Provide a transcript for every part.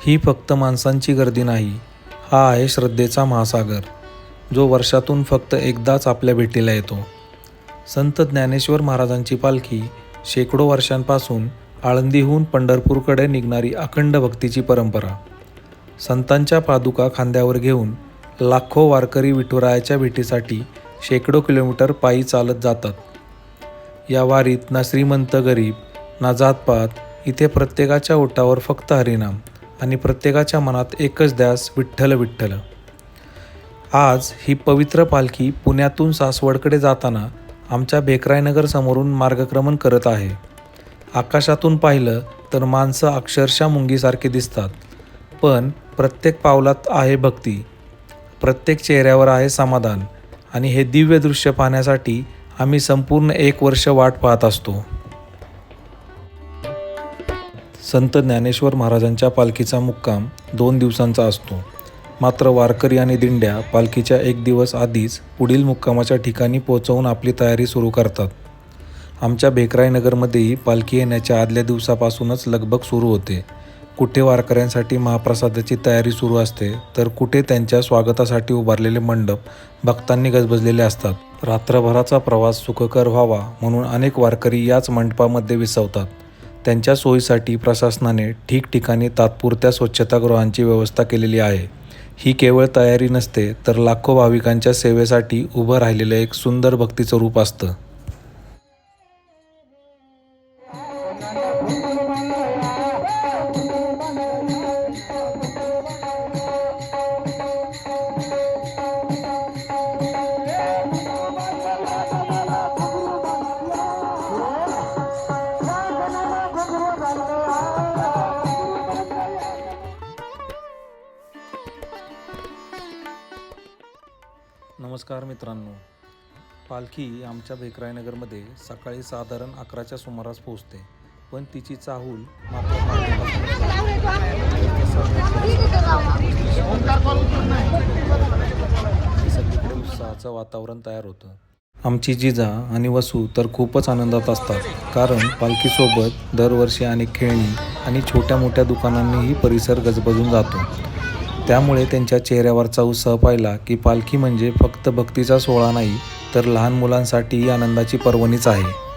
ही फक्त माणसांची गर्दी नाही, हा आहे श्रद्धेचा महासागर, जो वर्षातून फक्त एकदाच आपल्या भेटीला येतो. संत ज्ञानेश्वर महाराजांची पालखी शेकडो वर्षांपासून आळंदीहून पंढरपूरकडे निघणारी अखंड भक्तीची परंपरा. संतांच्या पादुका खांद्यावर घेऊन लाखो वारकरी विठुरायाच्या भेटीसाठी शेकडो किलोमीटर पायी चालत जातात. या वारीत ना श्रीमंत गरीब, ना जातपात, इथे प्रत्येकाच्या ओठावर फक्त हरिनाम आणि प्रत्येकाच्या मनात एकच ध्यास, विठ्ठल विठ्ठल. आज ही पवित्र पालखी पुण्यातून सासवडकडे जाताना आमच्या भेकरायनगर समोरून मार्गक्रमण करत आहे. आकाशातून पाहिलं तर माणसं अक्षरशः मुंगीसारखे दिसतात, पण प्रत्येक पावलात आहे भक्ती, प्रत्येक चेहऱ्यावर आहे समाधान, आणि हे दिव्य दृश्य पाहण्यासाठी आम्ही संपूर्ण 1 वर्ष वाट पाहत असतो. संत ज्ञानेश्वर महाराजांच्या पालखीचा मुक्काम 2 दिवसांचा असतो. मात्र वारकरी आणि दिंड्या पालखीच्या 1 दिवस आधीच पुढील मुक्कामाच्या ठिकाणी पोहोचवून आपली तयारी सुरू करतात. आमच्या भेकरायनगरमध्येही पालखी येण्याच्या आदल्या दिवसापासूनच लगबग सुरू होते. कुठे वारकऱ्यांसाठी महाप्रसादाची तयारी सुरू असते, तर कुठे त्यांच्या स्वागतासाठी उभारलेले मंडप भक्तांनी गजबजलेले असतात. रात्रभराचा प्रवास सुखकर व्हावा म्हणून अनेक वारकरी याच मंडपामध्ये विसावतात. त्यांच्या सोयीसाठी प्रशासनाने ठिकठिकाणी तात्पुरत्या स्वच्छतागृहांची व्यवस्था केलेली आहे. ही केवळ तयारी नसते, तर लाखो भाविकांच्या सेवेसाठी उभं राहिलेलं एक सुंदर भक्तीचं रूप असतं. नमस्कार मित्रांनो, पालखी आमच्या भेकरायनगरमध्ये सकाळी साधारण 11च्या सुमारास पोहोचते, पण तिची चाहूल मात्र सगळीकडे उत्साहाचं वातावरण तयार होतं. आमची जिजा आणि वसू तर खूपच आनंदात असतात, कारण पालखीसोबत दरवर्षी अनेक खेळणी आणि छोट्या मोठ्या दुकानांनीही परिसर गजबजून जातो. त्यामुळे त्यांच्या चेहऱ्यावरचा उत्साह पाहिला की पालखी म्हणजे फक्त भक्तीचा सोहळा नाही, तर लहान मुलांसाठीही आनंदाची पर्वणीच आहे.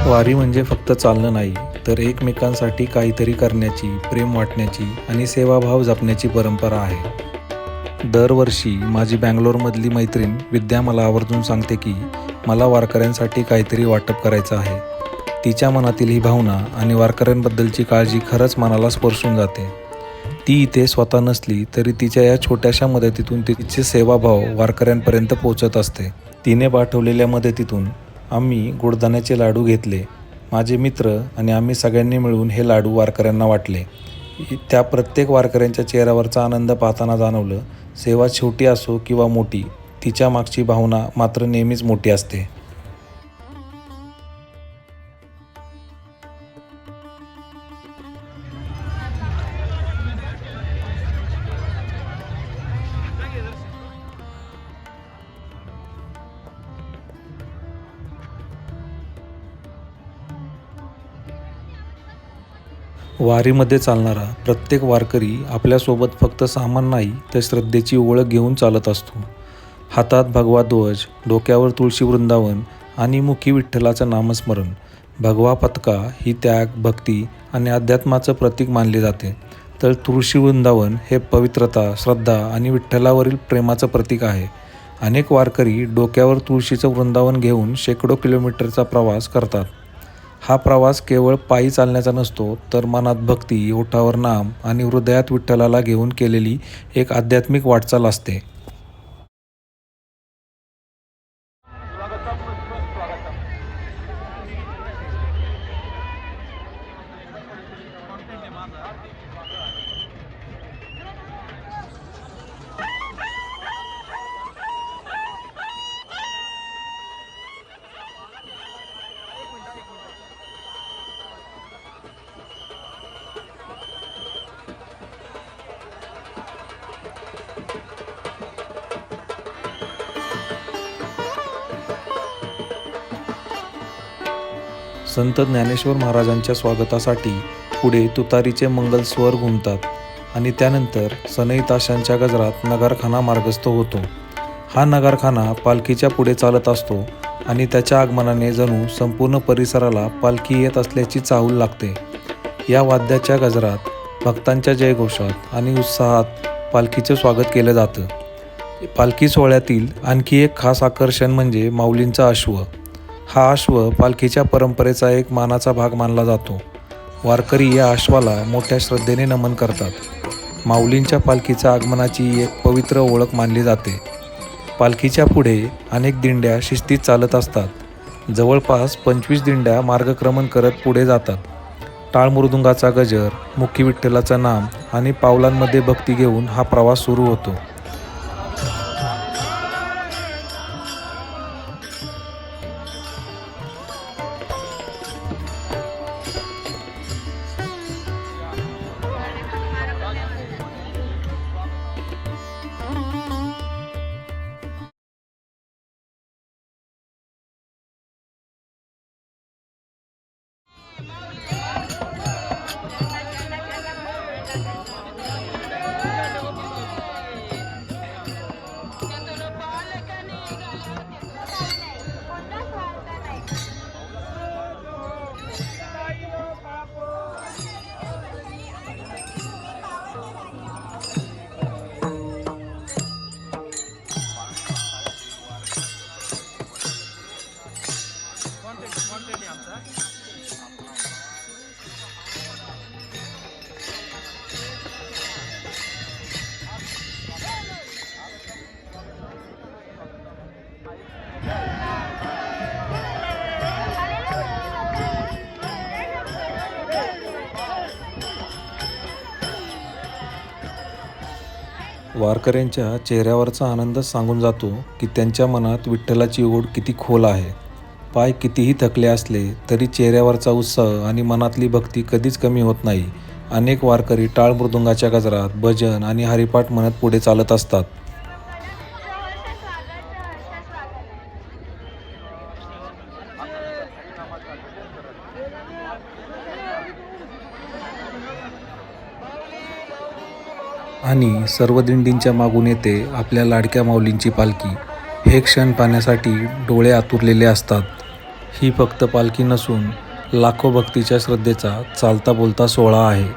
वारी म्हणजे फक्त चालणं नाही, तर एकमेकांसाठी काहीतरी करण्याची, प्रेम वाटण्याची आणि सेवाभाव जपण्याची परंपरा आहे. दरवर्षी माझी बँगलोरमधली मैत्रीण विद्या मला आवर्जून सांगते की मला वारकऱ्यांसाठी काहीतरी वाटप करायचं आहे. तिच्या मनातील ही भावना आणि वारकऱ्यांबद्दलची काळजी खरंच मनाला स्पर्शून जाते. ती इथे स्वतः नसली तरी तिच्या या छोट्याशा मदतीतून तिचे सेवाभाव वारकऱ्यांपर्यंत पोहोचत असते. तिने पाठवलेल्या मदतीतून आम्ही गुडदाण्याचे लाडू घेतले. माझे मित्र आणि आम्ही सगळ्यांनी मिळून हे लाडू वारकऱ्यांना वाटले. त्या प्रत्येक वारकऱ्यांच्या चेहऱ्यावरचा आनंद पाहताना जाणवलं, सेवा छोटी असो किंवा मोठी, तिच्या मागची भावना मात्र नेहमीच मोठी असते. वारीमध्ये चालणारा प्रत्येक वारकरी आपल्यासोबत फक्त सामान नाही, तर श्रद्धेची ओळख घेऊन चालत असतो. हातात भगवा ध्वज, डोक्यावर तुळशी वृंदावन आणि मुखी विठ्ठलाचं नामस्मरण. भगवा पताका ही त्याग, भक्ती आणि अध्यात्माचं प्रतीक मानले जाते, तर तुळशी वृंदावन हे पवित्रता, श्रद्धा आणि विठ्ठलावरील प्रेमाचं प्रतीक आहे. अनेक वारकरी डोक्यावर तुळशीचं वृंदावन घेऊन शेकडो किलोमीटरचा प्रवास करतात. हा प्रवास केवळ पायी चालण्याचा नसतो, तर मनात भक्ती, ओठावर नाम आणि हृदयात विठ्ठलाला घेऊन केलेली एक आध्यात्मिक वाटचाल असते. संत ज्ञानेश्वर महाराजांच्या स्वागतासाठी पुढे तुतारीचे मंगलस्वर घुमतात आणि त्यानंतर सनई ताशांच्या गजरात नगारखाना मार्गस्थ होतो. हा नगारखाना पालखीच्या पुढे चालत असतो आणि त्याच्या आगमनाने जणू संपूर्ण परिसराला पालखी येत असल्याची चाहूल लागते. या वाद्याच्या गजरात, भक्तांच्या जयघोषात आणि उत्साहात पालखीचे स्वागत केलं जातं. पालखी सोहळ्यातील आणखी एक खास आकर्षण म्हणजे माऊलींचा अश्व. हा अश्व पालखीच्या परंपरेचा एक मानाचा भाग मानला जातो. वारकरी या अश्वाला मोठ्या श्रद्धेने नमन करतात. माऊलींच्या पालखीच्या आगमनाची एक पवित्र ओळख मानली जाते. पालखीच्या पुढे अनेक दिंड्या शिस्तीत चालत असतात. जवळपास 25 दिंड्या मार्गक्रमण करत पुढे जातात. टाळ मृदुंगाचा गजर, मुखी विठ्ठलाचं नाम आणि पावलांमध्ये भक्ती घेऊन हा प्रवास सुरू होतो. वारकऱ्यांच्या चेहऱ्यावरचा आनंदच सांगून जातो की त्यांच्या मनात विठ्ठलाची ओढ किती खोल आहे. पाय कितीही थकले असले तरी चेहऱ्यावरचा उत्साह आणि मनातली भक्ती कधीच कमी होत नाही. अनेक वारकरी टाळ मृदुंगाच्या गजरात भजन आणि हरिपाठ म्हणत पुढे चालत असतात. आणि सर्व दिंडींच्या मागून येते आपल्या लाडक्या माऊलींची पालखी. हे क्षण पाहण्यासाठी डोळे आतुरलेले असतात. ही फक्त पालखी नसून लाखो भक्तीच्या श्रद्धेचा चालता बोलता सोहळा आहे.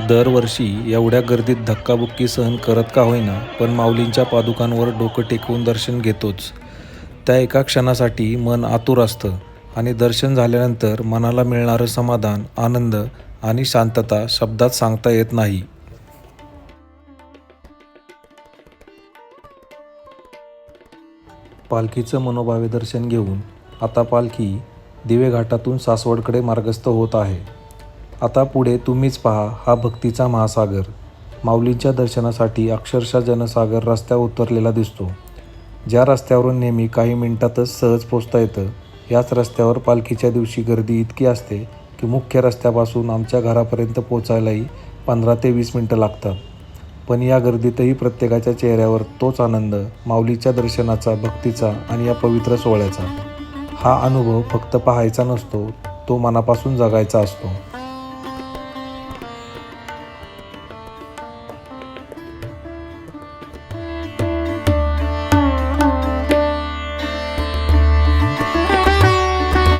दरवर्षी एवढ्या गर्दीत धक्काबुक्की सहन करत का होईना, पण माऊलींच्या पादुकांवर डोकं टेकवून दर्शन घेतोच. त्या एका क्षणासाठी मन आतुर असतं आणि दर्शन झाल्यानंतर मनाला मिळणारं समाधान, आनंद आणि शांतता शब्दात सांगता येत नाही. पालखीचं मनोभावे दर्शन घेऊन आता पालखी दिवे घाटातून सासवडकडे मार्गस्थ होत आहे. आता पुढे तुम्हीच पहा हा भक्तीचा महासागर. माऊलींच्या दर्शनासाठी अक्षरशः जनसागर रस्त्यावर उतरलेला दिसतो. ज्या रस्त्यावरून नेहमी काही मिनिटातच सहज पोचता येतं, याच रस्त्यावर पालखीच्या दिवशी गर्दी इतकी असते की मुख्य रस्त्यापासून आमच्या घरापर्यंत पोचायलाही 15 ते 20 मिनटं लागतात. पण या गर्दीतही प्रत्येकाच्या चेहऱ्यावर तोच आनंद, माऊलीच्या दर्शनाचा, भक्तीचा आणि या पवित्र सोहळ्याचा. हा अनुभव फक्त पाहायचा नसतो, तो मनापासून जगायचा असतो.